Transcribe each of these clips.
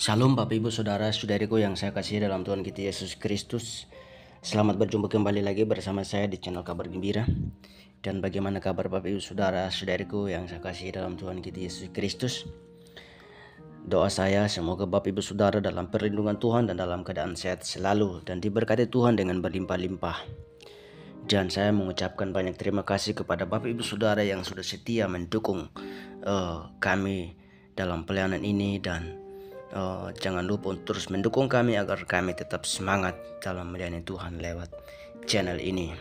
Shalom Bapak Ibu Saudara Saudariku yang saya kasihi dalam Tuhan kita Yesus Kristus. Selamat berjumpa kembali lagi bersama saya di channel Kabar Gembira. Dan bagaimana kabar Bapak Ibu Saudara Saudariku yang saya kasihi dalam Tuhan kita Yesus Kristus. Doa saya semoga Bapak Ibu Saudara dalam perlindungan Tuhan dan dalam keadaan sehat selalu dan diberkati Tuhan dengan berlimpah-limpah. Dan saya mengucapkan banyak terima kasih kepada Bapak Ibu Saudara yang sudah setia mendukung kami dalam pelayanan ini, dan jangan lupa untuk terus mendukung kami agar kami tetap semangat dalam melayani Tuhan lewat channel ini.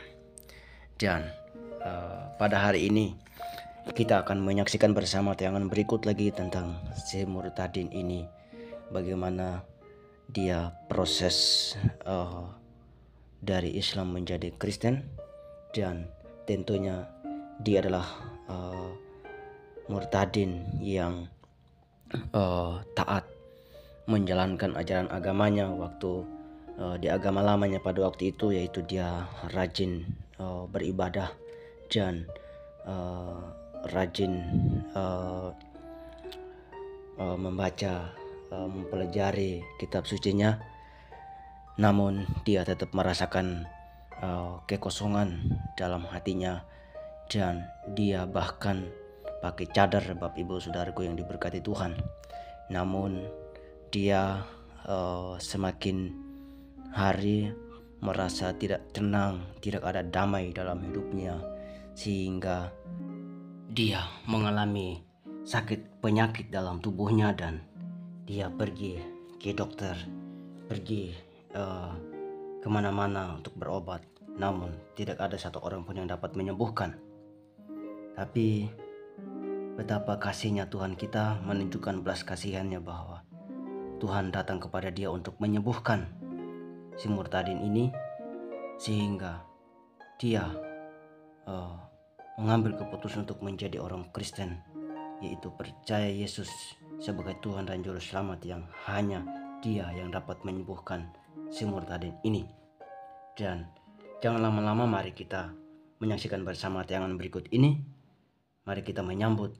Dan pada hari ini kita akan menyaksikan bersama tayangan berikut lagi tentang si Murtadin ini, bagaimana dia proses dari Islam menjadi Kristen, dan tentunya dia adalah Murtadin yang taat menjalankan ajaran agamanya waktu di agama lamanya pada waktu itu, yaitu dia rajin beribadah dan rajin membaca, mempelajari kitab sucinya. Namun dia tetap merasakan kekosongan dalam hatinya, dan dia bahkan pakai cadar Bapak Ibu Saudaraku yang diberkati Tuhan. Namun dia semakin hari merasa tidak tenang, tidak ada damai dalam hidupnya, sehingga dia mengalami sakit penyakit dalam tubuhnya, dan dia pergi ke dokter, pergi kemana-mana untuk berobat, namun tidak ada satu orang pun yang dapat menyembuhkan. Tapi betapa kasihnya Tuhan kita menunjukkan belas kasihannya bahwa Tuhan datang kepada dia untuk menyembuhkan si Murtadin ini, sehingga dia mengambil keputusan untuk menjadi orang Kristen, yaitu percaya Yesus sebagai Tuhan dan Juru Selamat, yang hanya dia yang dapat menyembuhkan si Murtadin ini. Dan jangan lama-lama, mari kita menyaksikan bersama tayangan berikut ini. Mari kita menyambut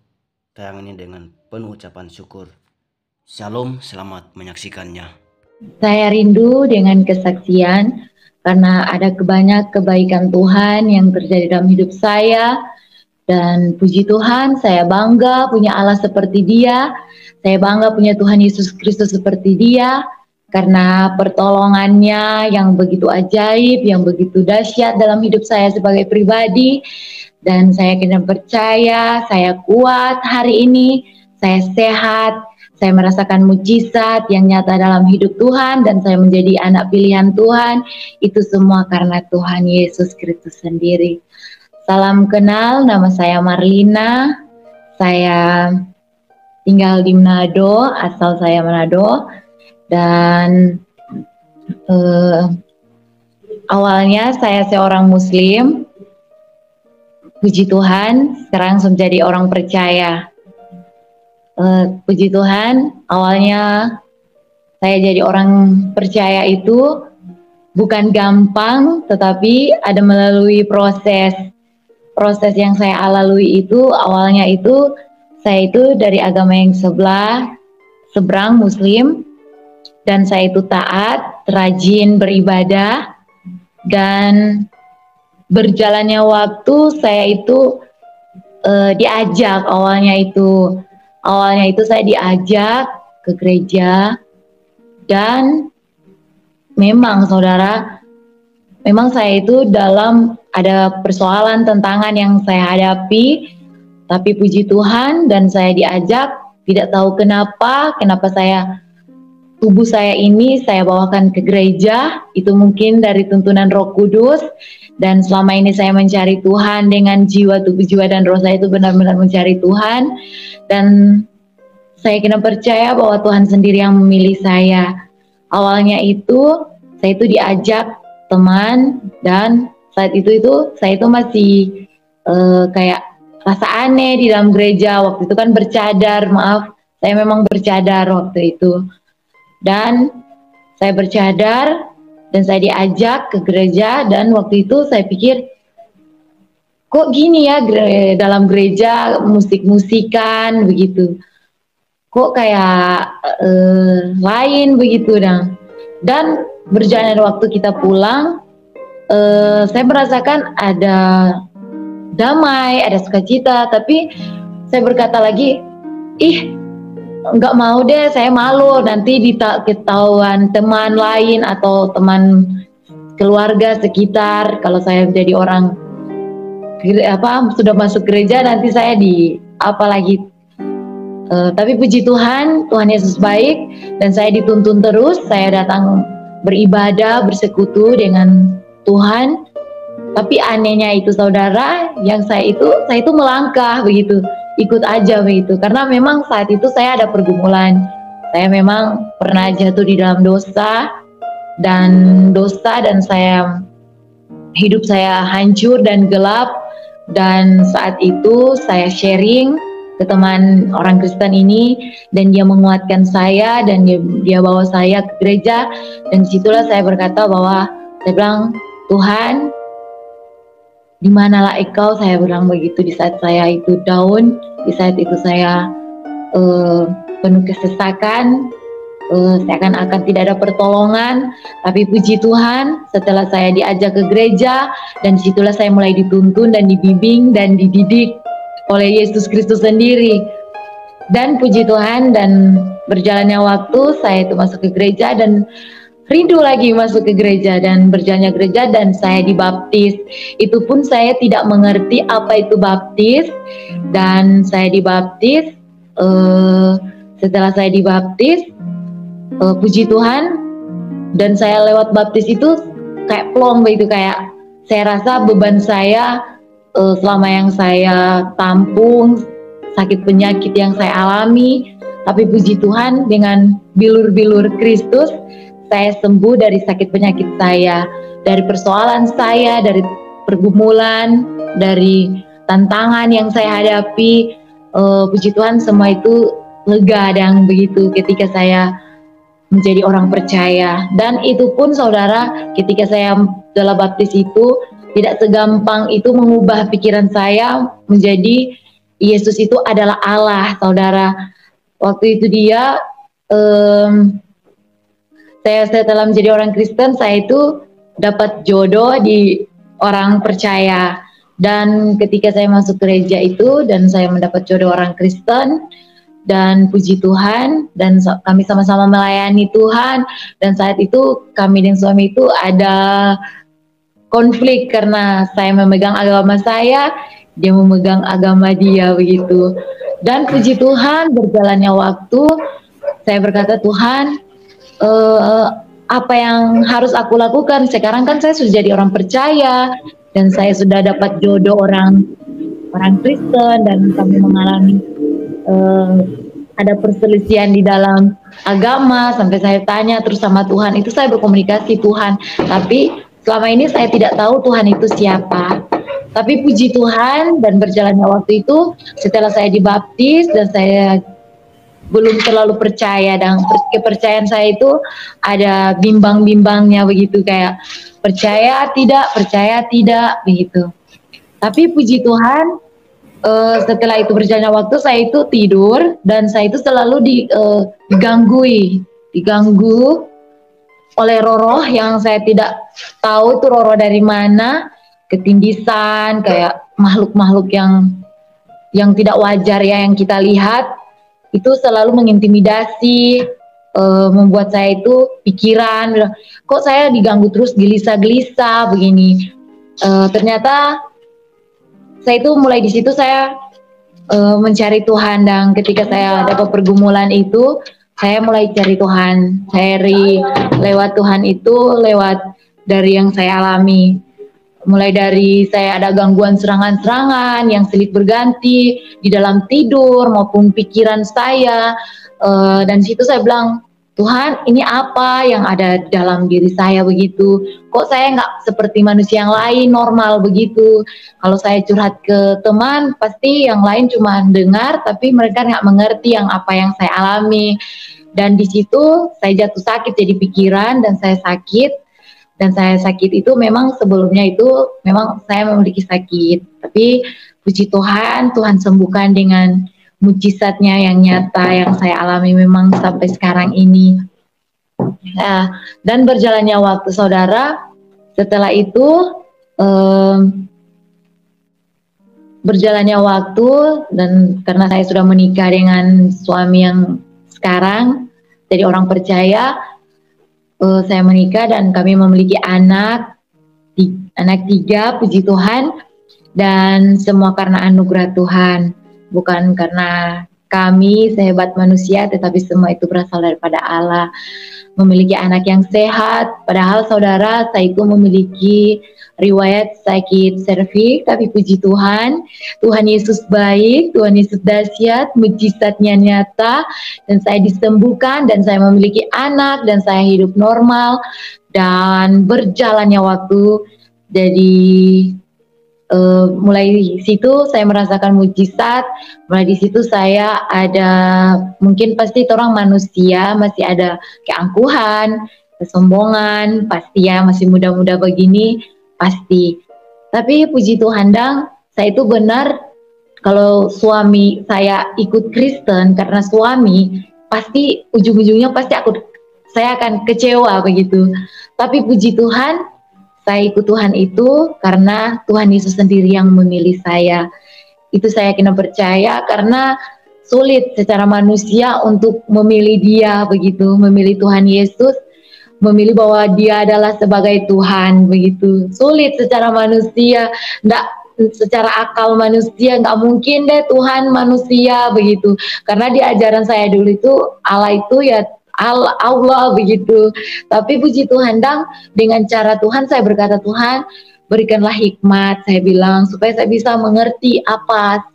tayangan ini dengan penuh ucapan syukur. Shalom, selamat menyaksikannya. Saya rindu dengan kesaksian karena ada banyak kebaikan Tuhan yang terjadi dalam hidup saya. Dan puji Tuhan, saya bangga punya Allah seperti Dia. Saya bangga punya Tuhan Yesus Kristus seperti Dia, karena pertolongannya yang begitu ajaib, yang begitu dahsyat dalam hidup saya sebagai pribadi. Dan saya kena percaya, saya kuat hari ini, saya sehat, saya merasakan mujizat yang nyata dalam hidup Tuhan, dan saya menjadi anak pilihan Tuhan. Itu semua karena Tuhan Yesus Kristus sendiri. Salam kenal, nama saya Marlina. Saya tinggal di Manado, asal saya Manado. Dan awalnya saya seorang Muslim. Puji Tuhan, sekarang saya menjadi orang percaya. Puji Tuhan, awalnya saya jadi orang percaya itu bukan gampang, tetapi ada melalui proses yang saya lalui. Itu awalnya itu saya itu dari agama yang seberang Muslim, dan saya itu taat, rajin beribadah, dan berjalannya waktu saya itu diajak Awalnya itu saya diajak ke gereja, dan memang saudara, memang saya itu dalam ada persoalan, tantangan yang saya hadapi, tapi puji Tuhan, dan saya diajak, tidak tahu kenapa tubuh saya ini saya bawakan ke gereja. Itu mungkin dari tuntunan Roh Kudus, dan selama ini saya mencari Tuhan dengan jiwa, tubuh, jiwa, dan roh saya itu benar-benar mencari Tuhan. Dan saya kena percaya bahwa Tuhan sendiri yang memilih saya. Awalnya itu saya itu diajak teman, dan saat itu saya itu masih kayak rasa aneh di dalam gereja. Waktu itu kan bercadar, saya memang bercadar waktu itu. Dan saya bercadar, dan saya diajak ke gereja, dan waktu itu saya pikir, kok gini ya dalam gereja musik-musikan begitu. kok kayak lain begitu dan berjalannya waktu kita pulang, saya merasakan ada damai, ada sukacita, tapi saya berkata lagi, ih nggak mau deh, saya malu nanti ketahuan teman lain atau teman keluarga sekitar kalau saya menjadi orang sudah masuk gereja, nanti saya di apa lagi. Tapi puji Tuhan, Tuhan Yesus baik, dan saya dituntun terus. Saya datang beribadah, bersekutu dengan Tuhan. Tapi anehnya itu saudara, yang saya itu melangkah begitu, ikut aja begitu. Karena memang saat itu saya ada pergumulan. Saya memang pernah jatuh di dalam dosa dan hidup saya hancur dan gelap. Dan saat itu saya sharing ke teman orang Kristen ini, dan dia menguatkan saya, dan dia bawa saya ke gereja. Dan disitulah saya berkata bahwa, saya bilang, Tuhan, di manalah Engkau, saya bilang begitu di saat saya itu down, di saat itu saya penuh kesesakan, seakan-akan tidak ada pertolongan. Tapi puji Tuhan, setelah saya diajak ke gereja, dan disitulah saya mulai dituntun dan dibimbing dan dididik oleh Yesus Kristus sendiri. Dan puji Tuhan, dan berjalannya waktu saya itu masuk ke gereja dan rindu lagi masuk ke gereja dan berjalannya gereja, dan saya dibaptis. Itu pun saya tidak mengerti apa itu baptis, dan saya dibaptis. Setelah saya dibaptis, puji Tuhan, dan saya lewat baptis itu kayak plong begitu, kayak saya rasa beban saya selama yang saya tampung, sakit penyakit yang saya alami, tapi puji Tuhan dengan bilur-bilur Kristus saya sembuh dari sakit penyakit saya, dari persoalan saya, dari pergumulan, dari tantangan yang saya hadapi. Puji Tuhan, semua itu lega dan begitu ketika saya menjadi orang percaya. Dan itu pun saudara, ketika saya dalam baptis itu tidak segampang itu mengubah pikiran saya menjadi Yesus itu adalah Allah, saudara. Waktu itu saya setelah menjadi orang Kristen, saya itu dapat jodoh di orang percaya. Dan ketika saya masuk gereja itu, dan saya mendapat jodoh orang Kristen, dan puji Tuhan, dan kami sama-sama melayani Tuhan. Dan saat itu kami dan suami itu ada konflik karena saya memegang agama saya, dia memegang agama dia begitu. Dan puji Tuhan, berjalannya waktu, saya berkata, Tuhan, apa yang harus aku lakukan? Sekarang kan saya sudah jadi orang percaya, dan saya sudah dapat jodoh orang Kristen, dan kami mengalami ada perselisihan di dalam agama, sampai saya tanya terus sama Tuhan. Itu saya berkomunikasi Tuhan, tapi selama ini saya tidak tahu Tuhan itu siapa. Tapi puji Tuhan, dan berjalannya waktu itu setelah saya dibaptis, dan saya belum terlalu percaya, dan kepercayaan saya itu ada bimbang-bimbangnya begitu, kayak percaya tidak begitu. Tapi puji Tuhan, setelah itu berjalannya waktu, saya itu tidur, dan saya itu selalu diganggu oleh roh yang saya tidak tahu itu roh dari mana, ketindisan, kayak makhluk-makhluk yang tidak wajar ya, yang kita lihat itu selalu mengintimidasi, membuat saya itu pikiran, kok saya diganggu terus, gelisah-gelisah begini. Ternyata saya itu mulai di situ saya mencari Tuhan, dan ketika saya dapat pergumulan itu, saya mulai cari Tuhan, cari lewat Tuhan itu, lewat dari yang saya alami. Mulai dari saya ada gangguan serangan-serangan yang silih berganti di dalam tidur maupun pikiran saya, dan situ saya bilang, Tuhan, ini apa yang ada dalam diri saya begitu? Kok saya nggak seperti manusia yang lain normal begitu? Kalau saya curhat ke teman, pasti yang lain cuma dengar, tapi mereka nggak mengerti yang apa yang saya alami. Dan di situ saya jatuh sakit, jadi pikiran, dan saya sakit. Dan saya sakit itu memang sebelumnya itu memang saya memiliki sakit, tapi puji Tuhan, Tuhan sembuhkan dengan mujizatnya yang nyata yang saya alami memang sampai sekarang ini. Dan berjalannya waktu saudara, setelah itu berjalannya waktu dan karena saya sudah menikah dengan suami yang sekarang, jadi orang percaya, saya menikah dan kami memiliki anak 3, puji Tuhan, dan semua karena anugerah Tuhan, bukan karena kami sehebat manusia, tetapi semua itu berasal daripada Allah. Memiliki anak yang sehat, padahal saudara, saya itu memiliki riwayat sakit serviks, tapi puji Tuhan, Tuhan Yesus baik, Tuhan Yesus dahsyat, mujizatnya nyata, dan saya disembuhkan, dan saya memiliki anak, dan saya hidup normal, dan berjalannya waktu, jadi mulai situ saya merasakan mujizat. Mulai di situ saya ada, mungkin pasti orang manusia masih ada keangkuhan, kesombongan, pasti ya, masih muda-muda begini pasti. Tapi puji Tuhan, saya itu benar, kalau suami saya ikut Kristen karena suami, pasti ujung-ujungnya pasti saya akan kecewa begitu. Tapi puji Tuhan, saya ikut Tuhan itu karena Tuhan Yesus sendiri yang memilih saya. Itu saya kena percaya karena sulit secara manusia untuk memilih dia begitu, memilih Tuhan Yesus, memilih bahwa dia adalah sebagai Tuhan begitu. Sulit secara manusia, enggak secara akal manusia, nggak mungkin deh Tuhan manusia begitu. Karena di ajaran saya dulu itu Allah itu ya Allah begitu. Tapi puji Tuhan, dengan cara Tuhan saya berkata, Tuhan berikanlah hikmat, saya bilang, supaya saya bisa mengerti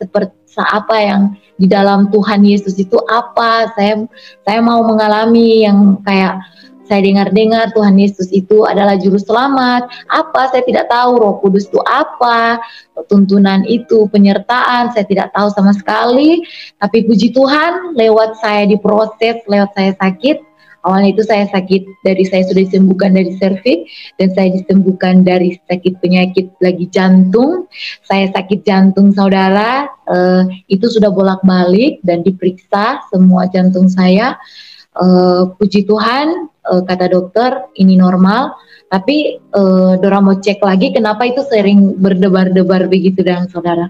seperti apa yang di dalam Tuhan Yesus itu apa. Saya mau mengalami yang kayak saya dengar-dengar Tuhan Yesus itu adalah juru selamat. Apa? Saya tidak tahu. Roh Kudus itu apa? Tuntunan itu, penyertaan, saya tidak tahu sama sekali. Tapi puji Tuhan, lewat saya diproses, lewat saya sakit. Awalnya itu saya sakit, saya sudah disembuhkan dari serviks, dan saya disembuhkan dari sakit penyakit lagi jantung. Saya sakit jantung saudara, itu sudah bolak-balik dan diperiksa semua jantung saya. Puji Tuhan, kata dokter ini normal, tapi Dora mau cek lagi kenapa itu sering berdebar-debar begitu dan saudara.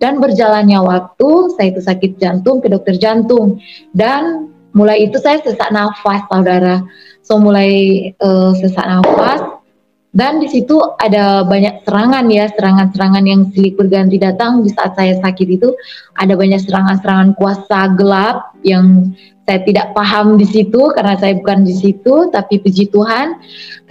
Dan berjalannya waktu, saya itu sakit jantung ke dokter jantung, dan mulai itu saya sesak nafas saudara. Mulai sesak nafas, dan di situ ada banyak serangan ya, serangan-serangan yang silih berganti datang. Di saat saya sakit itu ada banyak serangan-serangan kuasa gelap yang saya tidak paham di situ karena saya bukan di situ. Tapi puji Tuhan,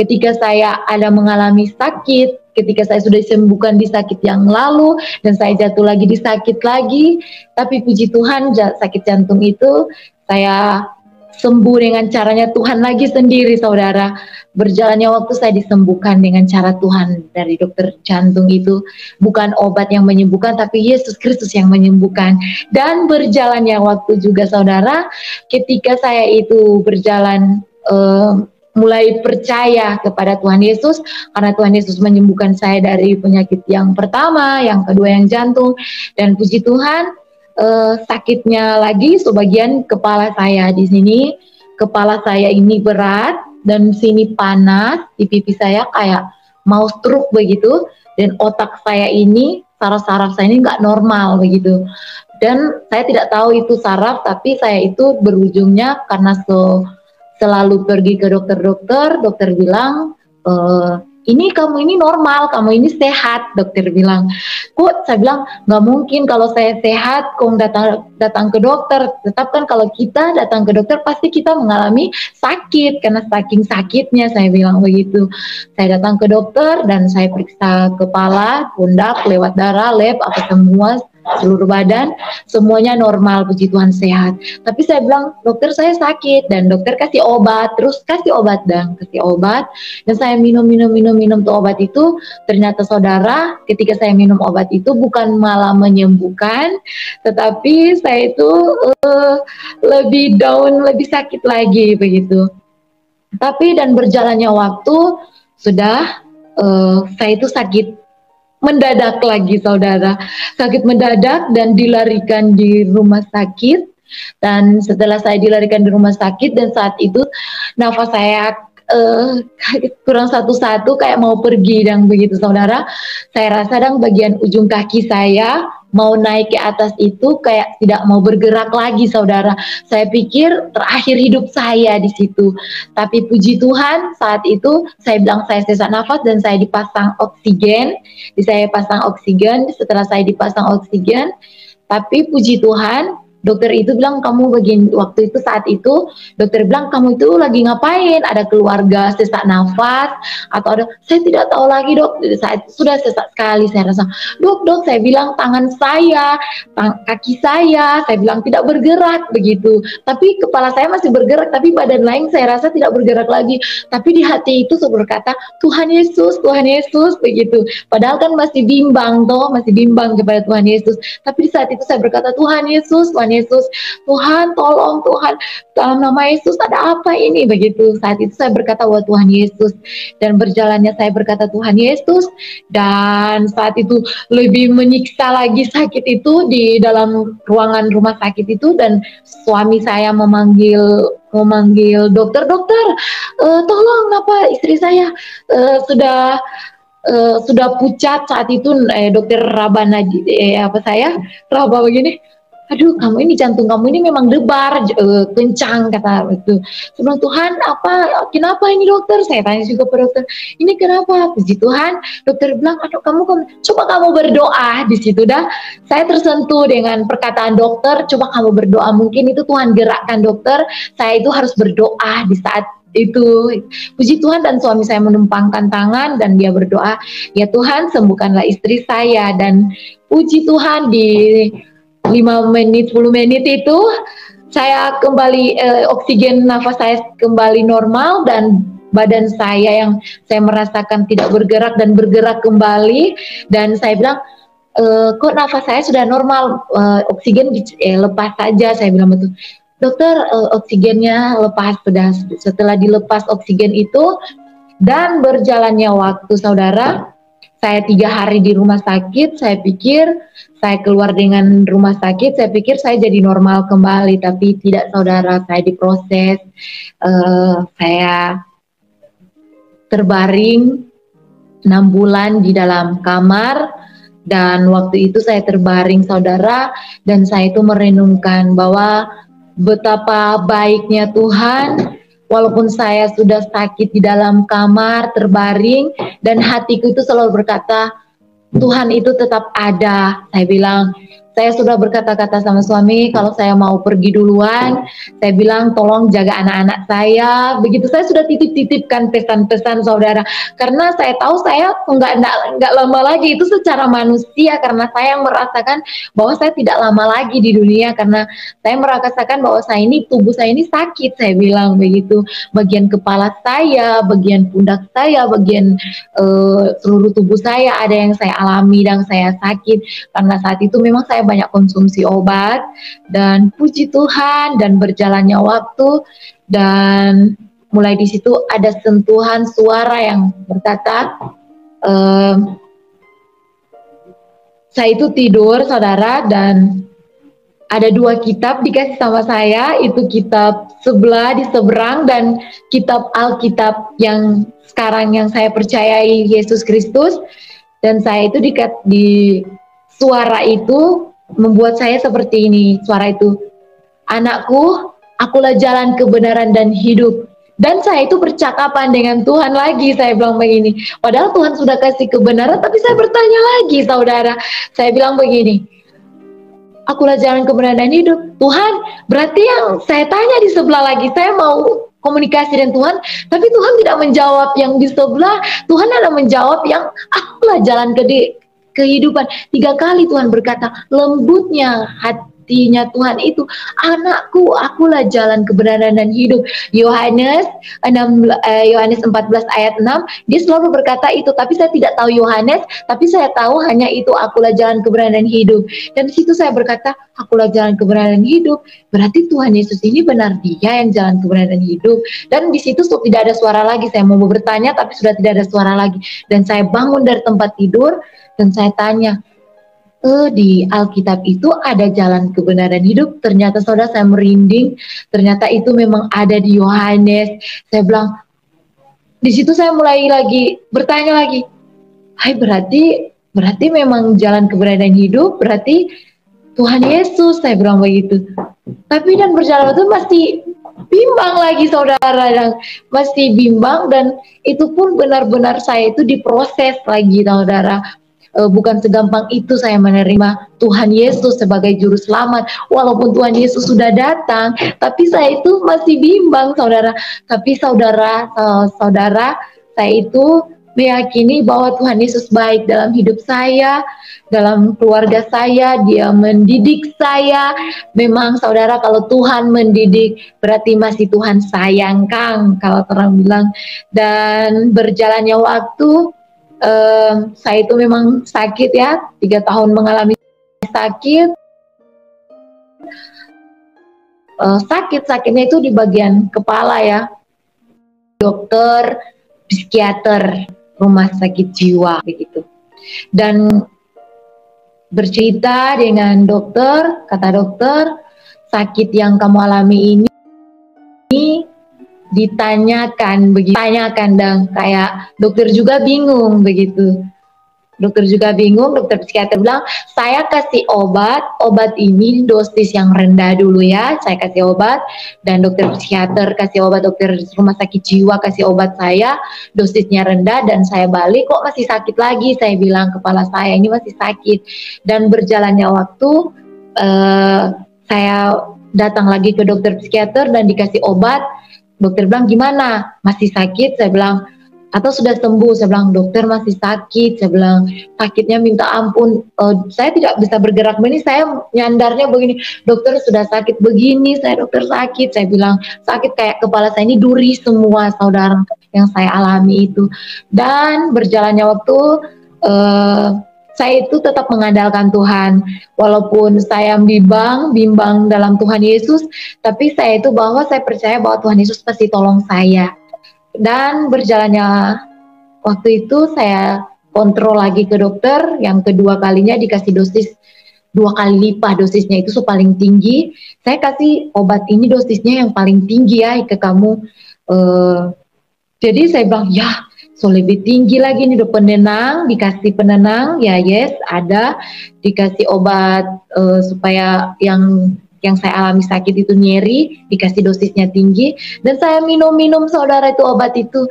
ketika saya ada mengalami sakit, ketika saya sudah disembuhkan di sakit yang lalu dan saya jatuh lagi di sakit lagi, tapi puji Tuhan sakit jantung itu saya sembuh dengan caranya Tuhan lagi sendiri saudara. Berjalannya waktu saya disembuhkan dengan cara Tuhan dari dokter jantung itu. Bukan obat yang menyembuhkan, tapi Yesus Kristus yang menyembuhkan. Dan berjalannya waktu juga saudara, ketika saya itu berjalan mulai percaya kepada Tuhan Yesus, karena Tuhan Yesus menyembuhkan saya dari penyakit yang pertama, yang kedua yang jantung, dan puji Tuhan, sakitnya lagi sebagian kepala saya di sini, kepala saya ini berat dan sini panas, di pipi saya kayak mau stroke begitu, dan otak saya ini, saraf-saraf saya ini nggak normal begitu. Dan saya tidak tahu itu saraf, tapi saya itu berujungnya karena selalu pergi ke dokter bilang, kamu ini normal, kamu ini sehat, dokter bilang. Kok saya bilang nggak mungkin kalau saya sehat, kok datang ke dokter. Tetap kan kalau kita datang ke dokter pasti kita mengalami sakit karena saking sakitnya, saya bilang begitu. Saya datang ke dokter dan saya periksa kepala, pundak, lewat darah, lab, apa semua. Seluruh badan semuanya normal, puji Tuhan sehat. Tapi saya bilang, dokter saya sakit, dan dokter kasih obat, terus kasih obat dan saya minum tuh obat itu. Ternyata saudara, ketika saya minum obat itu bukan malah menyembuhkan, tetapi saya itu lebih down, lebih sakit lagi begitu. Tapi dan berjalannya waktu sudah saya itu sakit mendadak lagi saudara, sakit mendadak dan dilarikan di rumah sakit. Dan setelah saya dilarikan di rumah sakit dan saat itu nafas saya kurang satu-satu kayak mau pergi dan begitu saudara, saya rasa dan bagian ujung kaki saya mau naik ke atas itu kayak tidak mau bergerak lagi saudara. Saya pikir terakhir hidup saya di situ. Tapi puji Tuhan saat itu saya bilang saya sesak nafas dan saya dipasang oksigen. Saya pasang oksigen, setelah saya dipasang oksigen, tapi puji Tuhan dokter itu bilang kamu begini, waktu itu saat itu dokter bilang kamu itu lagi ngapain, ada keluarga sesak nafas atau ada, saya tidak tahu lagi dok, saat itu sudah sesak sekali saya rasa. Dok saya bilang tangan saya, kaki saya bilang tidak bergerak begitu, tapi kepala saya masih bergerak tapi badan lain saya rasa tidak bergerak lagi, tapi di hati itu saya berkata Tuhan Yesus begitu, padahal kan masih bimbang kepada Tuhan Yesus, tapi di saat itu saya berkata Tuhan Yesus, Tuhan tolong Tuhan, dalam nama Yesus ada apa ini begitu. Saat itu saya berkata wah Tuhan Yesus, dan berjalannya saya berkata Tuhan Yesus, dan saat itu lebih menyiksa lagi sakit itu di dalam ruangan rumah sakit itu, dan suami saya memanggil dokter, tolong apa istri saya sudah pucat saat itu, dokter Raba Raba begini, aduh kamu ini jantung kamu ini memang debar kencang kata itu. Sebelum Tuhan kenapa ini dokter? Saya tanya juga ke dokter, ini kenapa? Puji Tuhan, dokter bilang aduh kamu coba kamu berdoa. Di situ dah saya tersentuh dengan perkataan dokter, coba kamu berdoa, mungkin itu Tuhan gerakkan dokter, saya itu harus berdoa di saat itu. Puji Tuhan, dan suami saya menumpangkan tangan dan dia berdoa, ya Tuhan sembuhkanlah istri saya, dan puji Tuhan di 5 menit 10 menit itu saya kembali oksigen nafas saya kembali normal, dan badan saya yang saya merasakan tidak bergerak dan bergerak kembali, dan saya bilang kok nafas saya sudah normal, oksigen lepas saja, saya bilang betul dokter, oksigennya lepas sudah. Setelah dilepas oksigen itu dan berjalannya waktu saudara, saya 3 hari di rumah sakit, saya pikir saya keluar dengan rumah sakit, saya pikir saya jadi normal kembali, tapi tidak saudara, saya diproses, saya terbaring 6 bulan di dalam kamar, dan waktu itu saya terbaring saudara, dan saya itu merenungkan bahwa betapa baiknya Tuhan. Walaupun saya sudah sakit di dalam kamar, terbaring, dan hatiku itu selalu berkata, Tuhan itu tetap ada. Saya bilang, saya sudah berkata-kata sama suami, kalau saya mau pergi duluan, saya bilang tolong jaga anak-anak saya. Begitu saya sudah titip-titipkan pesan-pesan saudara, karena saya tahu saya nggak lama lagi, itu secara manusia, karena saya merasakan bahwa saya tidak lama lagi di dunia, karena saya merasakan bahwa saya ini, tubuh saya ini sakit, saya bilang begitu. Bagian kepala saya, bagian pundak saya, bagian seluruh tubuh saya ada yang saya alami dan saya sakit, karena saat itu memang saya banyak konsumsi obat, dan puji Tuhan dan berjalannya waktu, dan mulai di situ ada sentuhan suara yang berkata, saya itu tidur saudara, dan ada 2 kitab dikasih sama saya, itu kitab sebelah di seberang dan kitab Alkitab yang sekarang yang saya percayai Yesus Kristus, dan saya itu di suara itu membuat saya seperti ini, suara itu, anakku, akulah jalan kebenaran dan hidup. Dan saya itu percakapan dengan Tuhan lagi, saya bilang begini, padahal Tuhan sudah kasih kebenaran, tapi saya bertanya lagi saudara, saya bilang begini, akulah jalan kebenaran dan hidup. Tuhan, berarti yang saya tanya di sebelah lagi, saya mau komunikasi dengan Tuhan, tapi Tuhan tidak menjawab yang di sebelah. Tuhan ada menjawab yang akulah jalan kehidupan. 3 kali Tuhan berkata, lembutnya hatinya Tuhan itu, anakku, akulah jalan kebenaran dan hidup. Yohanes 14 ayat 6, dia selalu berkata itu, tapi saya tidak tahu Yohanes, tapi saya tahu hanya itu, akulah jalan kebenaran dan hidup. Dan di situ saya berkata, akulah jalan kebenaran dan hidup, berarti Tuhan Yesus ini benar dia yang jalan kebenaran dan hidup. Dan di situ tidak ada suara lagi, saya mau bertanya tapi sudah tidak ada suara lagi, dan saya bangun dari tempat tidur, Dan saya tanya, di Alkitab itu ada jalan kebenaran hidup. Ternyata saudara, saya merinding. Ternyata itu memang ada di Yohanes. Saya bilang, di situ saya mulai lagi bertanya lagi, hai, berarti memang jalan kebenaran hidup, berarti Tuhan Yesus, saya bilang begitu. Tapi dan berjalan itu masih bimbang lagi saudara, dan masih bimbang, dan itu pun benar-benar saya itu diproses lagi saudara. Bukan segampang itu saya menerima Tuhan Yesus sebagai juru selamat. Walaupun Tuhan Yesus sudah datang, tapi saya itu masih bimbang saudara. Tapi saudara, saya itu meyakini bahwa Tuhan Yesus baik dalam hidup saya, dalam keluarga saya. Dia mendidik saya. Memang saudara, kalau Tuhan mendidik berarti masih Tuhan sayang, Kang, kalau orang bilang. Dan berjalannya waktu, saya itu memang sakit ya, 3 tahun mengalami sakit. Sakitnya itu di bagian kepala ya. Dokter, psikiater, rumah sakit jiwa begitu. Dan bercerita dengan dokter, kata dokter, sakit yang kamu alami ini ditanyakan begitu, dan kayak dokter juga bingung begitu. Dokter psikiater bilang, saya kasih obat ini dosis yang rendah dulu ya, saya kasih obat. Dan dokter psikiater kasih obat, dokter rumah sakit jiwa kasih obat saya, dosisnya rendah, dan saya balik, kok masih sakit lagi, saya bilang, kepala saya ini masih sakit. Dan berjalannya waktu, saya datang lagi ke dokter psikiater dan dikasih obat. Dokter bilang, gimana? Masih sakit? Saya bilang, atau sudah sembuh? Saya bilang, dokter masih sakit. Saya bilang, sakitnya minta ampun. Saya tidak bisa bergerak begini. Saya nyandarnya begini. Dokter sudah sakit begini. Dokter sakit. Saya bilang, sakit kayak kepala saya ini duri semua saudara yang saya alami itu. Dan berjalannya waktu, saya itu tetap mengandalkan Tuhan. Walaupun saya bimbang dalam Tuhan Yesus, tapi saya itu saya percaya bahwa Tuhan Yesus pasti tolong saya. Dan berjalannya waktu itu, saya kontrol lagi ke dokter. Yang kedua kalinya dikasih dosis 2 kali lipat dosisnya, itu paling tinggi. Saya kasih obat ini dosisnya yang paling tinggi ya ke kamu. Jadi saya bilang, ya, lebih tinggi lagi nih, penenang, dikasih penenang, ya yes, ada, dikasih obat supaya yang saya alami sakit itu nyeri, dikasih dosisnya tinggi, dan saya minum saudara itu obat itu,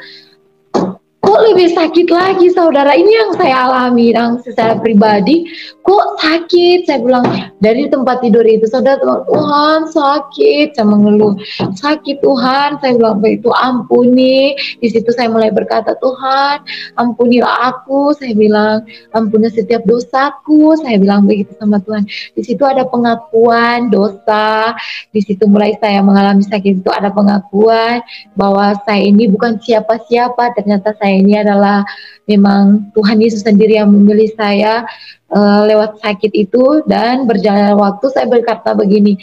kok lebih sakit lagi saudara. Ini yang saya alami yang secara pribadi, kok sakit. Saya bilang dari tempat tidur itu, saudara, Tuhan sakit, saya mengeluh, sakit Tuhan. Saya bilang begitu, ampuni. Di situ saya mulai berkata, Tuhan ampunilah aku. Saya bilang, ampuni setiap dosaku. Saya bilang begitu sama Tuhan. Di situ ada pengakuan dosa. Di situ mulai saya mengalami sakit itu, ada pengakuan bahwa saya ini bukan siapa-siapa. Ternyata saya ini adalah memang Tuhan Yesus sendiri yang memilih saya lewat sakit itu. Dan berjalan waktu, saya berkata begini,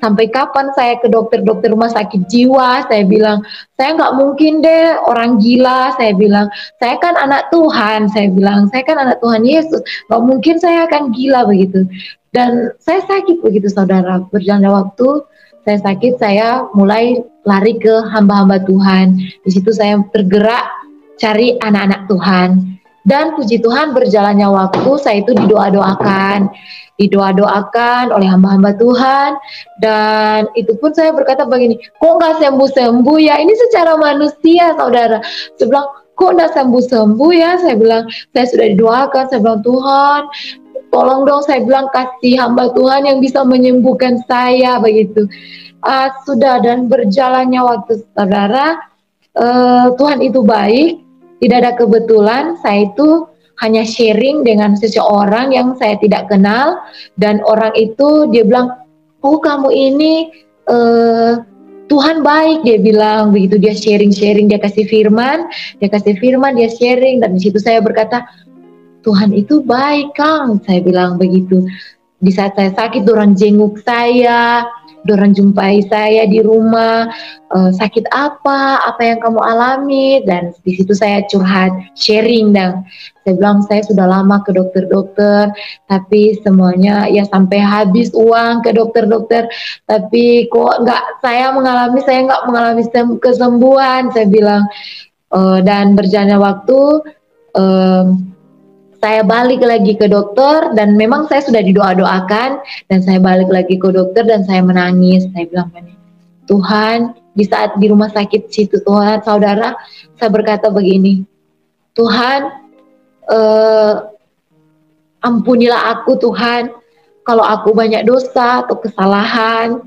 sampai kapan saya ke dokter rumah sakit jiwa? Saya bilang, saya nggak mungkin deh orang gila. Saya bilang, saya kan anak Tuhan. Saya bilang, saya kan anak Tuhan Yesus, nggak mungkin saya akan gila begitu. Dan saya sakit begitu saudara. Berjalan waktu, saya sakit, saya mulai lari ke hamba-hamba Tuhan. Di situ saya tergerak cari anak-anak Tuhan. Dan puji Tuhan, berjalannya waktu, saya itu didoa-doakan oleh hamba-hamba Tuhan. Dan itu pun saya berkata begini, kok nggak sembuh-sembuh ya? Ini secara manusia saudara. Saya bilang, kok nggak sembuh-sembuh ya? Saya bilang, saya sudah didoakan. Saya bilang, Tuhan tolong dong, saya bilang, kasih hamba Tuhan yang bisa menyembuhkan saya begitu. Sudah, dan berjalannya waktu saudara, Tuhan itu baik. Tidak ada kebetulan, saya itu hanya sharing dengan seseorang yang saya tidak kenal, dan orang itu dia bilang, oh kamu ini Tuhan baik, dia bilang begitu. Dia sharing, dia kasih firman, dia sharing, dan di situ saya berkata, Tuhan itu baik Kang, saya bilang begitu. Di saat saya sakit, orang jenguk saya, Dorang jumpai saya di rumah, sakit apa yang kamu alami, dan di situ saya curhat, sharing, dan saya bilang saya sudah lama ke dokter-dokter, tapi semuanya ya sampai habis uang ke dokter-dokter, tapi kok saya nggak mengalami kesembuhan, saya bilang. Dan berjalannya waktu, eh, saya balik lagi ke dokter, dan memang saya sudah didoa-doakan, dan saya balik lagi ke dokter dan saya menangis. Saya bilang, Tuhan, di saat di rumah sakit situ, Tuhan, saudara, saya berkata begini, Tuhan, eh, ampunilah aku, Tuhan, kalau aku banyak dosa atau kesalahan.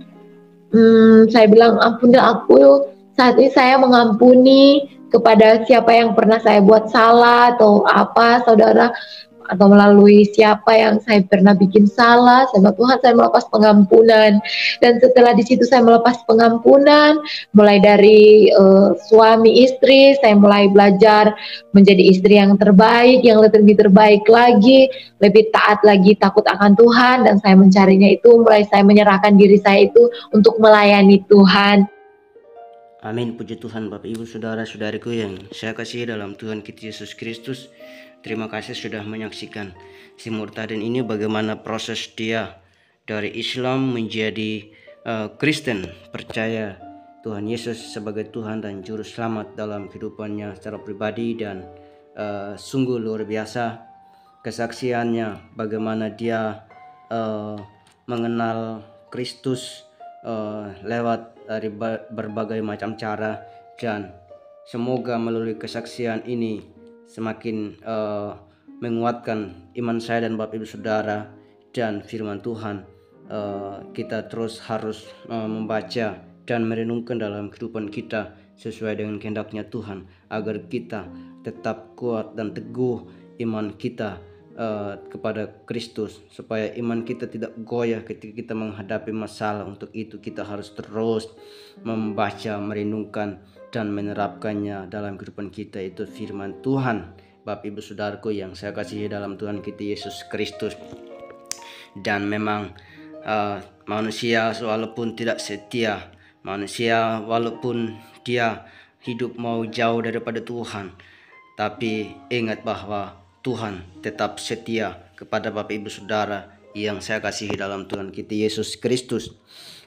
Saya bilang, ampunilah aku. Saat ini saya mengampuni kepada siapa yang pernah saya buat salah atau apa, saudara, atau melalui siapa yang saya pernah bikin salah. Saya bilang, Tuhan, saya melepas pengampunan. Dan setelah di situ saya melepas pengampunan, mulai dari suami istri, saya mulai belajar menjadi istri yang terbaik, yang lebih terbaik lagi, lebih taat lagi, takut akan Tuhan, dan saya mencarinya itu, mulai saya menyerahkan diri saya itu untuk melayani Tuhan. Amin. Puji Tuhan. Bapak Ibu Saudara-saudariku yang saya kasihi dalam Tuhan kita Yesus Kristus, terima kasih sudah menyaksikan si Murtadin ini, bagaimana proses dia dari Islam menjadi Kristen, percaya Tuhan Yesus sebagai Tuhan dan Juru Selamat dalam kehidupannya secara pribadi. Dan sungguh luar biasa kesaksiannya, bagaimana dia mengenal Kristus lewat dari berbagai macam cara. Dan semoga melalui kesaksian ini semakin menguatkan iman saya dan Bapak Ibu Saudara dan firman Tuhan. Kita terus harus membaca dan merenungkan dalam kehidupan kita sesuai dengan kehendaknya Tuhan, agar kita tetap kuat dan teguh iman kita kepada Kristus, supaya iman kita tidak goyah ketika kita menghadapi masalah. Untuk itu kita harus terus membaca, merenungkan, dan menerapkannya dalam kehidupan kita, itu firman Tuhan. Bapak Ibu Saudaraku yang saya kasihi dalam Tuhan kita Yesus Kristus. Dan memang manusia walaupun tidak setia, manusia walaupun dia hidup mau jauh daripada Tuhan, tapi ingat bahwa Tuhan tetap setia kepada Bapak Ibu Saudara yang saya kasihi dalam Tuhan kita Yesus Kristus.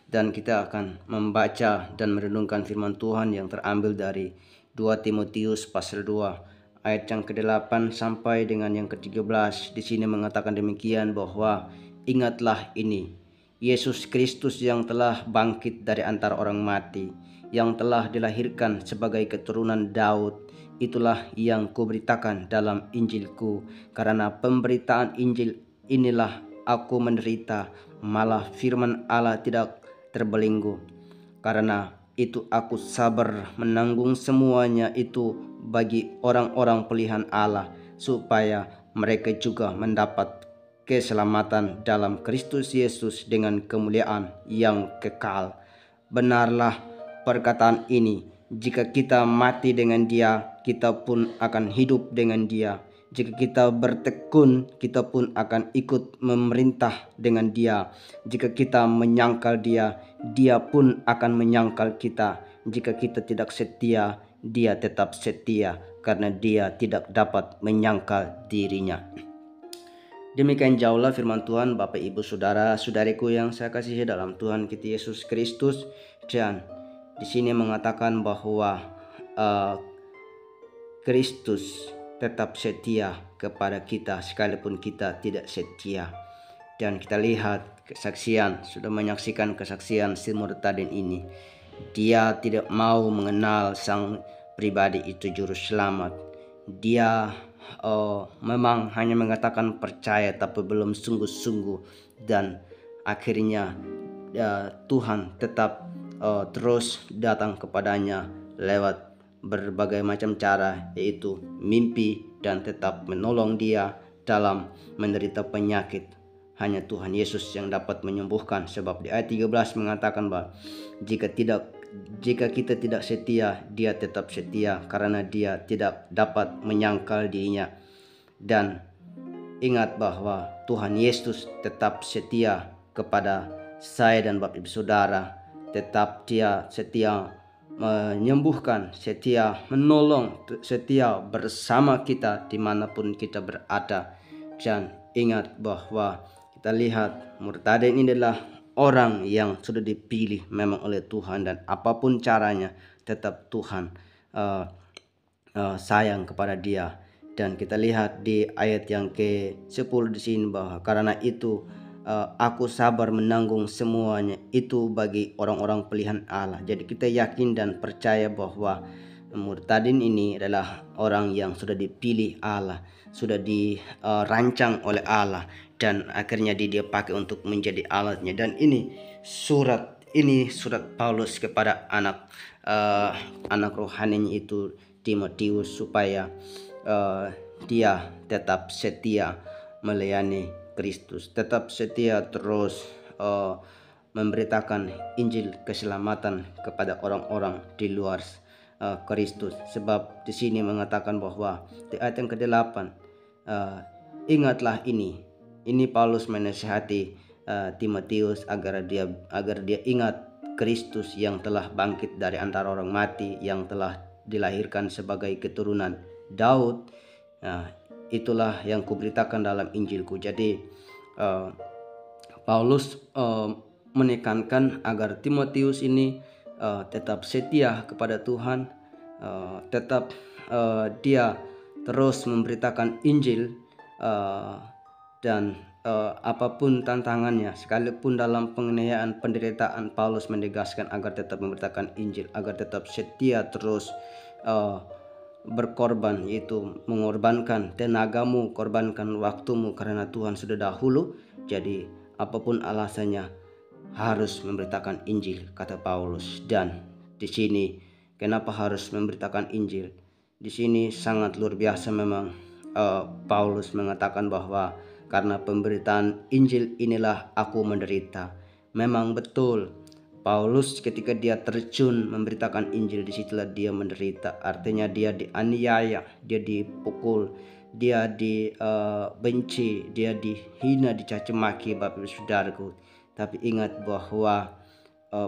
Dan kita akan membaca dan merenungkan firman Tuhan yang terambil dari 2 Timotius pasal 2 ayat yang ke-8 sampai dengan yang ke-13. Di sini mengatakan demikian, bahwa ingatlah ini, Yesus Kristus yang telah bangkit dari antara orang mati, yang telah dilahirkan sebagai keturunan Daud, itulah yang kuberitakan dalam Injilku. Karena pemberitaan Injil inilah aku menderita, malah firman Allah tidak terbelenggu. Karena itu aku sabar menanggung semuanya itu bagi orang-orang pilihan Allah, supaya mereka juga mendapat keselamatan dalam Kristus Yesus dengan kemuliaan yang kekal. Benarlah perkataan ini, jika kita mati dengan Dia, kita pun akan hidup dengan Dia. Jika kita bertekun, kita pun akan ikut memerintah dengan Dia. Jika kita menyangkal Dia, Dia pun akan menyangkal kita. Jika kita tidak setia, Dia tetap setia, karena Dia tidak dapat menyangkal dirinya. Demikian jauhlah firman Tuhan, Bapak Ibu Saudara-saudariku yang saya kasihi dalam Tuhan kita Yesus Kristus. Dan di sini mengatakan bahwa Kristus tetap setia kepada kita sekalipun kita tidak setia. Dan kita lihat kesaksian, sudah menyaksikan kesaksian si Murtadin ini. Dia tidak mau mengenal sang pribadi itu juru selamat. Dia memang hanya mengatakan percaya tapi belum sungguh-sungguh. Dan akhirnya Tuhan tetap terus datang kepadanya lewat berbagai macam cara, yaitu mimpi, dan tetap menolong dia dalam menderita penyakit. Hanya Tuhan Yesus yang dapat menyembuhkan, sebab di ayat 13 mengatakan bahwa jika kita tidak setia, Dia tetap setia, karena Dia tidak dapat menyangkal dirinya. Dan ingat bahwa Tuhan Yesus tetap setia kepada saya dan Bapak Ibu Saudara, tetap dia setia menyembuhkan, setia menolong, setia bersama kita dimanapun kita berada. Dan ingat bahwa kita lihat murtadin ini adalah orang yang sudah dipilih memang oleh Tuhan, dan apapun caranya tetap Tuhan sayang kepada dia. Dan kita lihat di ayat yang ke-10 di sini bahwa karena itu aku sabar menanggung semuanya itu bagi orang-orang pilihan Allah. Jadi kita yakin dan percaya bahwa murtadin ini adalah orang yang sudah dipilih Allah, sudah dirancang oleh Allah, dan akhirnya dia pakai untuk menjadi alatnya. Dan ini surat Paulus kepada anak rohaninya itu Timotius, supaya dia tetap setia melayani Kristus, tetap setia terus memberitakan Injil keselamatan kepada orang-orang di luar Kristus. Sebab di sini mengatakan bahwa di ayat yang ke-8, ingatlah ini Paulus menasihati Timotius agar dia ingat Kristus yang telah bangkit dari antara orang mati, yang telah dilahirkan sebagai keturunan Daud. Itulah yang kuberitakan dalam Injilku. Jadi Paulus menekankan agar Timotius ini tetap setia kepada Tuhan, tetap dia terus memberitakan Injil, dan apapun tantangannya, sekalipun dalam penganiayaan, penderitaan, Paulus menegaskan agar tetap memberitakan Injil, agar tetap setia terus berkorban, yaitu mengorbankan tenagamu, korbankan waktumu karena Tuhan sudah dahulu. Jadi apapun alasannya harus memberitakan Injil, kata Paulus. Dan di sini kenapa harus memberitakan Injil? Di sini sangat luar biasa memang. Paulus mengatakan bahwa karena pemberitaan Injil inilah aku menderita. Memang betul, Paulus ketika dia terjun memberitakan Injil, disitulah dia menderita. Artinya dia dianiaya, dia dipukul, dia dibenci, dia dihina, dicaci maki, Bapak Ibu Saudaraku. Tapi ingat bahwa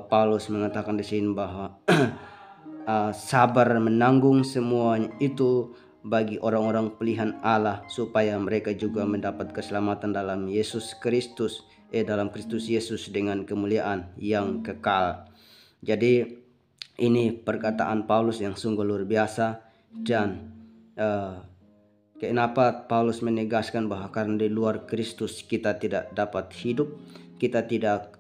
Paulus mengatakan di sini bahwa sabar menanggung semuanya itu bagi orang-orang pilihan Allah, supaya mereka juga mendapat keselamatan dalam dalam Kristus Yesus dengan kemuliaan yang kekal. Jadi ini perkataan Paulus yang sungguh luar biasa. Dan kenapa Paulus menegaskan bahwa karena di luar Kristus kita tidak dapat hidup, kita tidak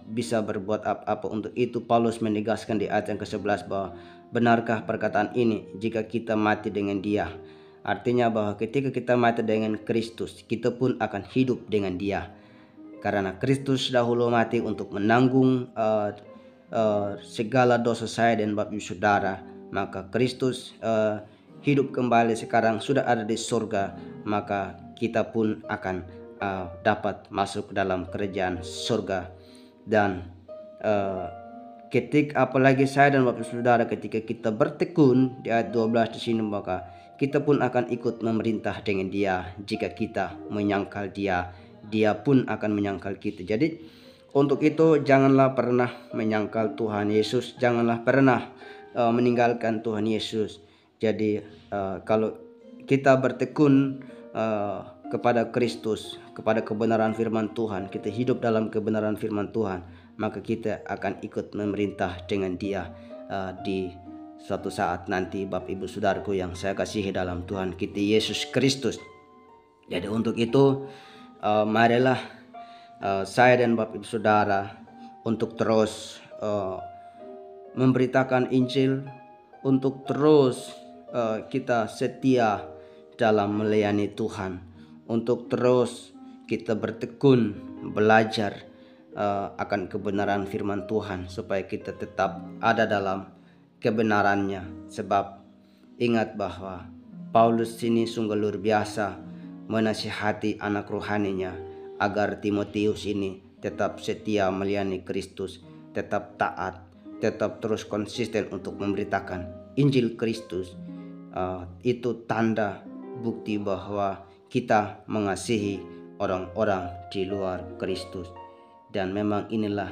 bisa berbuat apa-apa. Untuk itu Paulus menegaskan di ayat yang ke-11 bahwa benarkah perkataan ini, jika kita mati dengan Dia? Artinya bahwa ketika kita mati dengan Kristus, kita pun akan hidup dengan Dia. Karena Kristus dahulu mati untuk menanggung segala dosa saya dan Bapak Ibu Saudara, maka Kristus hidup kembali, sekarang sudah ada di surga, maka kita pun akan dapat masuk dalam kerajaan surga. Dan apalagi saya dan Bapak Saudara, ketika kita bertekun di ayat 12 di sini, maka kita pun akan ikut memerintah dengan Dia. Jika kita menyangkal Dia, Dia pun akan menyangkal kita. Jadi untuk itu janganlah pernah menyangkal Tuhan Yesus, janganlah pernah meninggalkan Tuhan Yesus. Jadi kalau kita bertekun kepada Kristus, kepada kebenaran firman Tuhan, kita hidup dalam kebenaran firman Tuhan, maka kita akan ikut memerintah dengan Dia di suatu saat nanti, Bapak Ibu Saudaraku yang saya kasihi dalam Tuhan kita Yesus Kristus. Jadi untuk itu marilah saya dan Bapak Ibu Saudara untuk terus memberitakan Injil, untuk terus kita setia dalam melayani Tuhan, untuk terus kita bertekun belajar akan kebenaran firman Tuhan, supaya kita tetap ada dalam kebenarannya. Sebab ingat bahwa Paulus ini sungguh luar biasa menasihati anak rohaninya agar Timotius ini tetap setia melayani Kristus, tetap taat, tetap terus konsisten untuk memberitakan Injil Kristus. Itu tanda bukti bahwa kita mengasihi orang-orang di luar Kristus. Dan memang inilah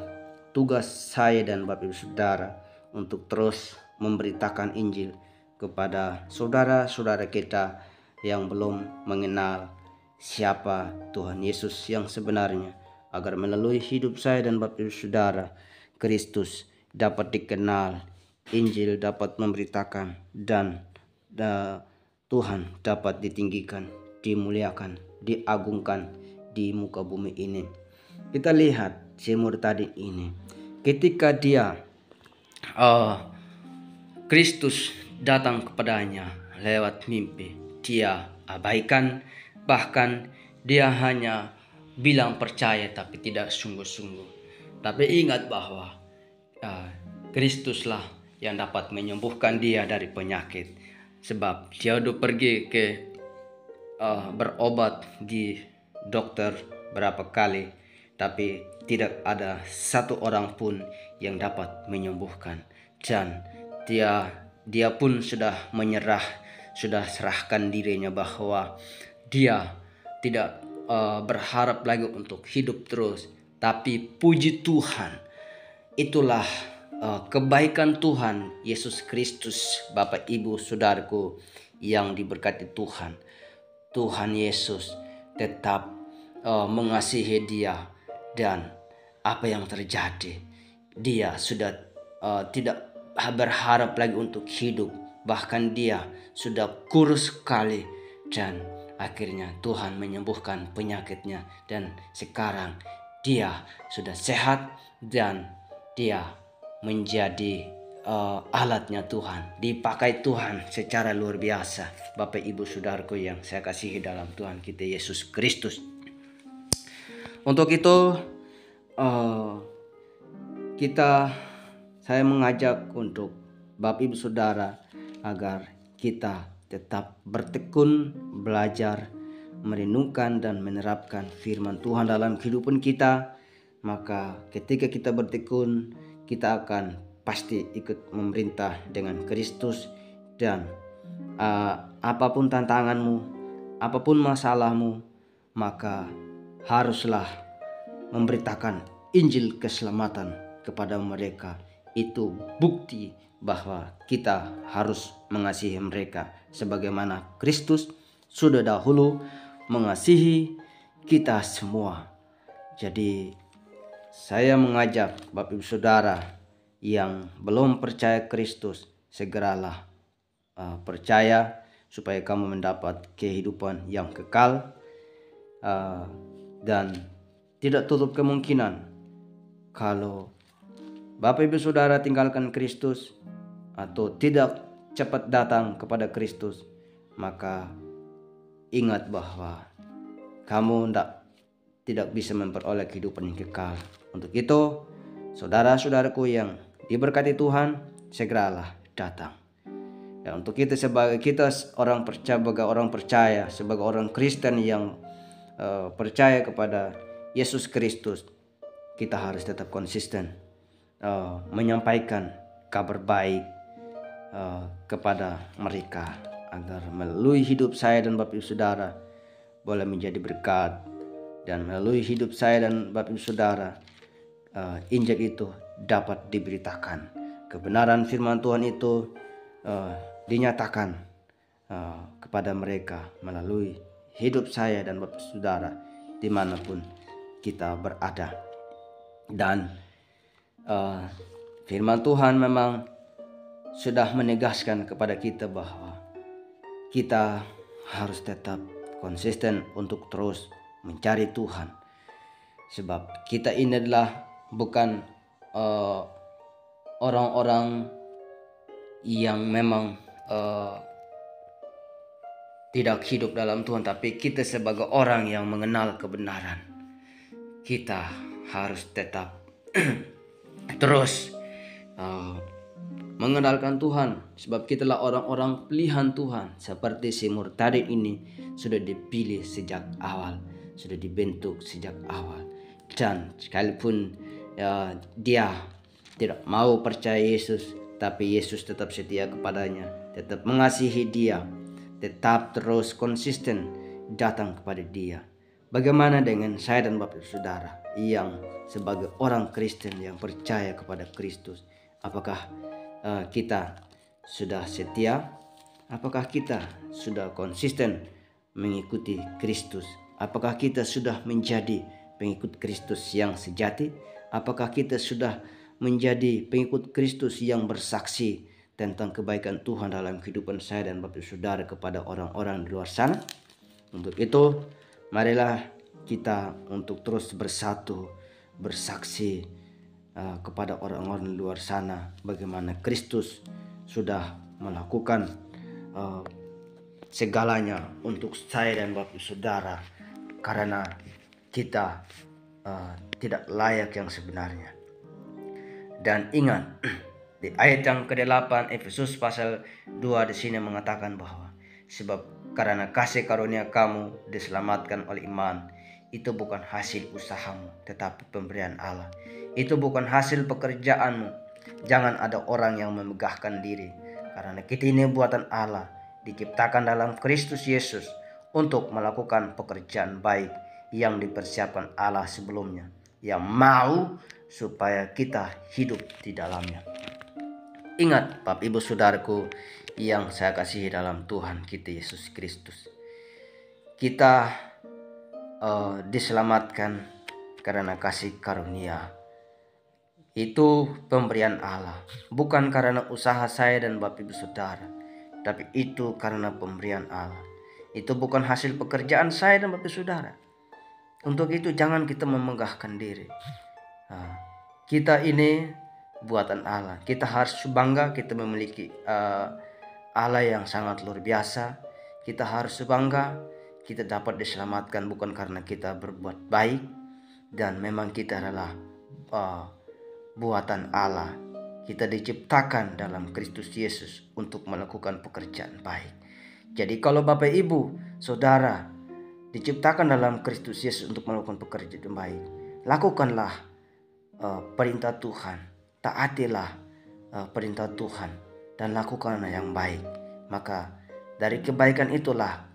tugas saya dan Bapak Ibu Saudara untuk terus memberitakan Injil kepada saudara-saudara kita yang belum mengenal siapa Tuhan Yesus yang sebenarnya, agar melalui hidup saya dan Bapak Ibu Saudara, Kristus dapat dikenal, Injil dapat memberitakan, dan Tuhan dapat ditinggikan, dimuliakan, diagungkan di muka bumi ini. Kita lihat si murtadin ini, ketika dia Kristus datang kepadanya lewat mimpi, dia abaikan, bahkan dia hanya bilang percaya tapi tidak sungguh-sungguh. Tapi ingat bahwa Kristuslah yang dapat menyembuhkan dia dari penyakit, sebab dia udah pergi ke berobat di dokter berapa kali, tapi tidak ada satu orang pun yang dapat menyembuhkan. Dan dia pun sudah menyerah, sudah serahkan dirinya bahwa dia tidak berharap lagi untuk hidup terus. Tapi puji Tuhan, itulah kebaikan Tuhan Yesus Kristus, Bapak Ibu Saudaraku yang diberkati Tuhan. Tuhan Yesus tetap mengasihi dia, dan apa yang terjadi, dia sudah tidak berharap lagi untuk hidup, bahkan dia sudah kurus sekali, dan akhirnya Tuhan menyembuhkan penyakitnya, dan sekarang dia sudah sehat dan dia menjadi alatnya Tuhan, dipakai Tuhan secara luar biasa. Bapak Ibu Saudaraku yang saya kasihi dalam Tuhan kita Yesus Kristus. Untuk itu saya mengajak untuk Bapak Ibu Saudara agar kita tetap bertekun belajar, merenungkan dan menerapkan firman Tuhan dalam kehidupan kita. Maka ketika kita bertekun, kita akan pasti ikut memerintah dengan Kristus, dan apapun tantanganmu, apapun masalahmu, maka haruslah memberitakan Injil keselamatan kepada mereka. Itu bukti bahwa kita harus mengasihi mereka sebagaimana Kristus sudah dahulu mengasihi kita semua. Jadi saya mengajak Bapak Ibu Saudara yang belum percaya Kristus, segeralah percaya supaya kamu mendapat kehidupan yang kekal, dan tidak tutup kemungkinan kalau Bapak Ibu Saudara tinggalkan Kristus atau tidak cepat datang kepada Kristus, maka ingat bahwa kamu tidak bisa memperoleh kehidupan yang kekal. Untuk itu, saudara-saudaraku yang diberkati Tuhan, segeralah datang. Dan untuk kita sebagai orang percaya, sebagai orang Kristen yang percaya kepada Yesus Kristus, kita harus tetap konsisten menyampaikan kabar baik kepada mereka, agar melalui hidup saya dan Bapak Ibu Saudara boleh menjadi berkat, dan melalui hidup saya dan Bapak Ibu Saudara Injil itu dapat diberitakan, kebenaran firman Tuhan itu dinyatakan kepada mereka melalui hidup saya dan Bapak Ibu Saudara dimanapun kita berada. Dan firman Tuhan memang sudah menegaskan kepada kita bahwa kita harus tetap konsisten untuk terus mencari Tuhan, sebab kita ini adalah bukan orang-orang yang memang tidak hidup dalam Tuhan, tapi kita sebagai orang yang mengenal kebenaran, kita harus tetap terus mengenalkan Tuhan, sebab kitalah orang-orang pilihan Tuhan. Seperti si murtadin ini sudah dipilih sejak awal, sudah dibentuk sejak awal, dan sekalipun dia tidak mau percaya Yesus, tapi Yesus tetap setia kepadanya, tetap mengasihi dia, tetap terus konsisten datang kepada dia. Bagaimana dengan saya dan Bapak Saudara? yang sebagai orang Kristen yang percaya kepada Kristus, apakah kita sudah setia? Apakah kita sudah konsisten mengikuti Kristus? Apakah kita sudah menjadi pengikut Kristus yang sejati? Apakah kita sudah menjadi pengikut Kristus yang bersaksi tentang kebaikan Tuhan dalam kehidupan saya dan Bapak Saudara kepada orang-orang di luar sana? Untuk itu, marilah kita untuk terus bersatu, bersaksi kepada orang-orang di luar sana bagaimana Kristus sudah melakukan segalanya untuk saya dan Bapak Saudara, karena kita tidak layak yang sebenarnya. Dan ingat, di ayat yang ke-8 Efesus pasal 2 di sini mengatakan bahwa sebab karena kasih karunia kamu diselamatkan oleh iman, itu bukan hasil usahamu tetapi pemberian Allah. Itu bukan hasil pekerjaanmu. Jangan ada orang yang memegahkan diri, karena kita ini buatan Allah, diciptakan dalam Kristus Yesus untuk melakukan pekerjaan baik yang dipersiapkan Allah sebelumnya, yang mau supaya kita hidup di dalamnya. Ingat Bapak Ibu Saudaraku yang saya kasihi dalam Tuhan kita Yesus Kristus, kita diselamatkan karena kasih karunia. Itu pemberian Allah, bukan karena usaha saya dan Bapak Ibu Saudara, tapi itu karena pemberian Allah. Itu bukan hasil pekerjaan saya dan Bapak Ibu Saudara. Untuk itu jangan kita memegahkan diri. Kita ini buatan Allah. Kita harus bangga kita memiliki Allah yang sangat luar biasa. Kita harus bangga kita dapat diselamatkan bukan karena kita berbuat baik, dan memang kita adalah buatan Allah. Kita diciptakan dalam Kristus Yesus untuk melakukan pekerjaan baik. Jadi kalau Bapak Ibu Saudara diciptakan dalam Kristus Yesus untuk melakukan pekerjaan baik, lakukanlah perintah Tuhan, taatilah perintah Tuhan, dan lakukanlah yang baik. Maka dari kebaikan itulah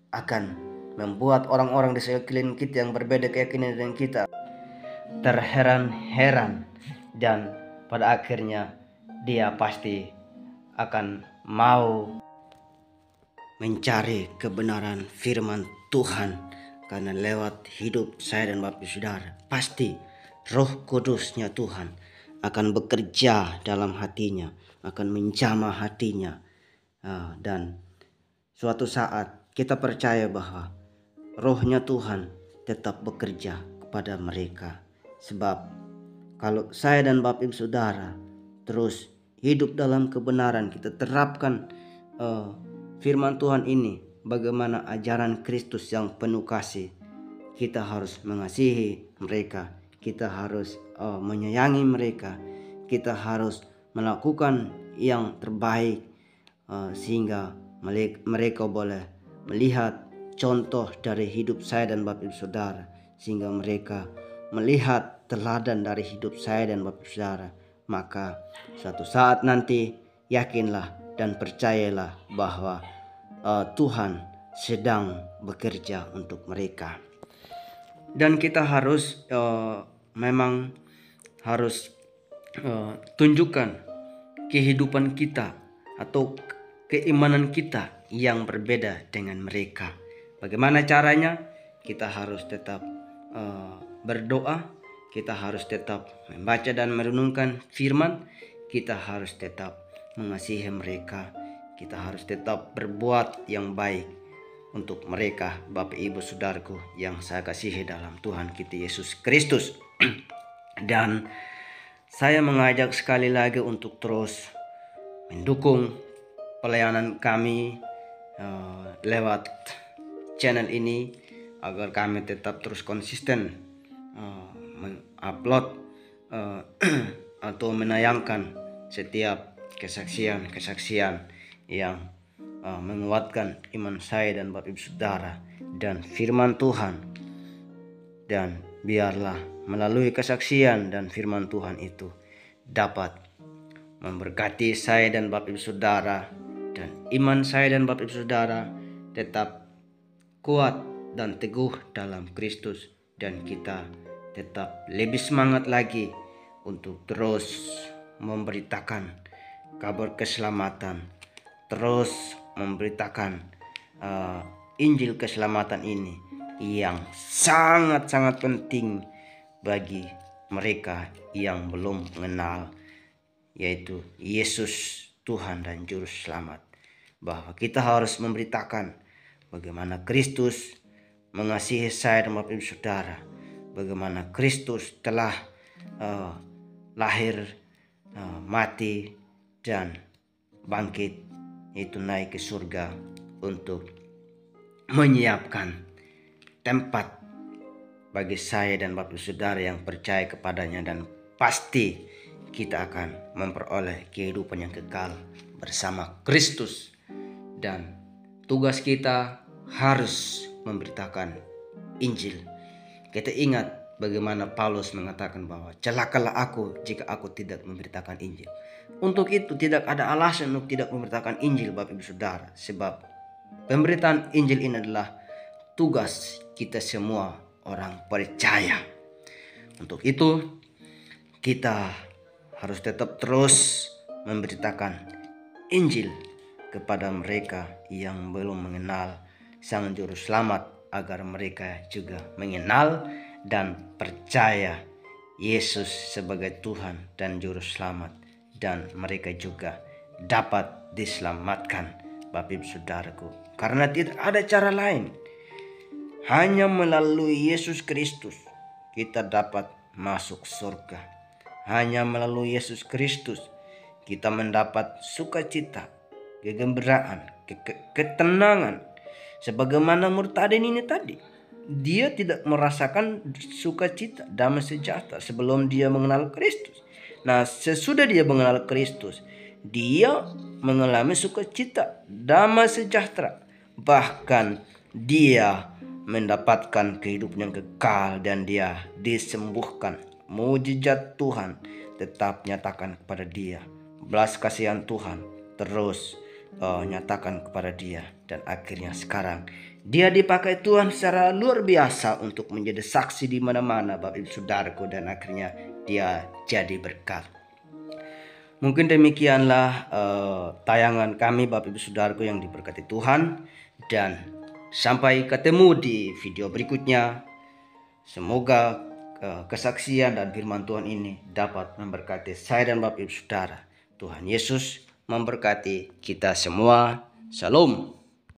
akan membuat orang-orang di sekeliling kita yang berbeda keyakinan dengan kita terheran-heran, dan pada akhirnya dia pasti akan mau mencari kebenaran firman Tuhan, karena lewat hidup saya dan Bapak Saudara pasti Roh Kudusnya Tuhan akan bekerja dalam hatinya, akan menjamah hatinya, dan suatu saat kita percaya bahwa Rohnya Tuhan tetap bekerja kepada mereka. Sebab kalau saya dan Bapak Ibu Saudara terus hidup dalam kebenaran, kita terapkan firman Tuhan ini, bagaimana ajaran Kristus yang penuh kasih, kita harus mengasihi mereka, kita harus menyayangi mereka, kita harus melakukan yang terbaik sehingga mereka boleh melihat contoh dari hidup saya dan Bapak Ibu Saudara, sehingga mereka melihat teladan dari hidup saya dan Bapak Ibu Saudara. Maka suatu saat nanti yakinlah dan percayalah bahwa Tuhan sedang bekerja untuk mereka. Dan kita harus memang harus tunjukkan kehidupan kita atau keimanan kita yang berbeda dengan mereka. Bagaimana caranya? Kita harus tetap berdoa, kita harus tetap membaca dan merenungkan firman, kita harus tetap mengasihi mereka, kita harus tetap berbuat yang baik untuk mereka, Bapak Ibu Saudaraku yang saya kasihi dalam Tuhan kita Yesus Kristus. Dan saya mengajak sekali lagi untuk terus mendukung pelayanan kami lewat channel ini, agar kami tetap terus konsisten mengupload atau menayangkan setiap kesaksian-kesaksian yang menguatkan iman saya dan Bapak Ibu Saudara dan firman Tuhan. Dan biarlah melalui kesaksian dan firman Tuhan itu dapat memberkati saya dan Bapak Ibu Saudara, dan iman saya dan Bapak Ibu Saudara tetap kuat dan teguh dalam Kristus, dan kita tetap lebih semangat lagi untuk terus memberitakan kabar keselamatan, terus memberitakan Injil keselamatan ini yang sangat-sangat penting bagi mereka yang belum mengenal, yaitu Yesus Tuhan dan Juru Selamat. Bahwa kita harus memberitakan bagaimana Kristus mengasihi saya dan Bapak Ibu Saudara, bagaimana Kristus telah lahir, mati, dan bangkit, itu naik ke surga untuk menyiapkan tempat bagi saya dan Bapak Ibu Saudara yang percaya kepadanya, dan pasti kita akan memperoleh kehidupan yang kekal bersama Kristus. Dan tugas kita harus memberitakan Injil. Kita ingat bagaimana Paulus mengatakan bahwa celakalah aku jika aku tidak memberitakan Injil. Untuk itu tidak ada alasan untuk tidak memberitakan Injil, Bapak Ibu Saudara, sebab pemberitaan Injil ini adalah tugas kita semua orang percaya. Untuk itu kita harus tetap terus memberitakan Injil kepada mereka yang belum mengenal Sang Juru Selamat, agar mereka juga mengenal dan percaya Yesus sebagai Tuhan dan Juru Selamat, dan mereka juga dapat diselamatkan, Bapak Ibu Saudaraku. Karena tidak ada cara lain, hanya melalui Yesus Kristus kita dapat masuk surga. Hanya melalui Yesus Kristus kita mendapat sukacita, kegembiraan, ketenangan. Sebagaimana Murtadin ini tadi, dia tidak merasakan sukacita, damai sejahtera sebelum dia mengenal Kristus. Nah, sesudah dia mengenal Kristus, dia mengalami sukacita, damai sejahtera. Bahkan dia mendapatkan kehidupan yang kekal dan dia disembuhkan. Mujizat Tuhan tetap nyatakan kepada dia. Belas kasihan Tuhan terus nyatakan kepada dia, dan akhirnya sekarang dia dipakai Tuhan secara luar biasa untuk menjadi saksi di mana-mana, Bapak Ibu Saudaraku, dan akhirnya dia jadi berkat. Mungkin demikianlah tayangan kami, Bapak Ibu Saudaraku yang diberkati Tuhan, dan sampai ketemu di video berikutnya. Semoga kesaksian dan firman Tuhan ini dapat memberkati saya dan Bapak Ibu Saudara. Tuhan Yesus memberkati kita semua. Shalom.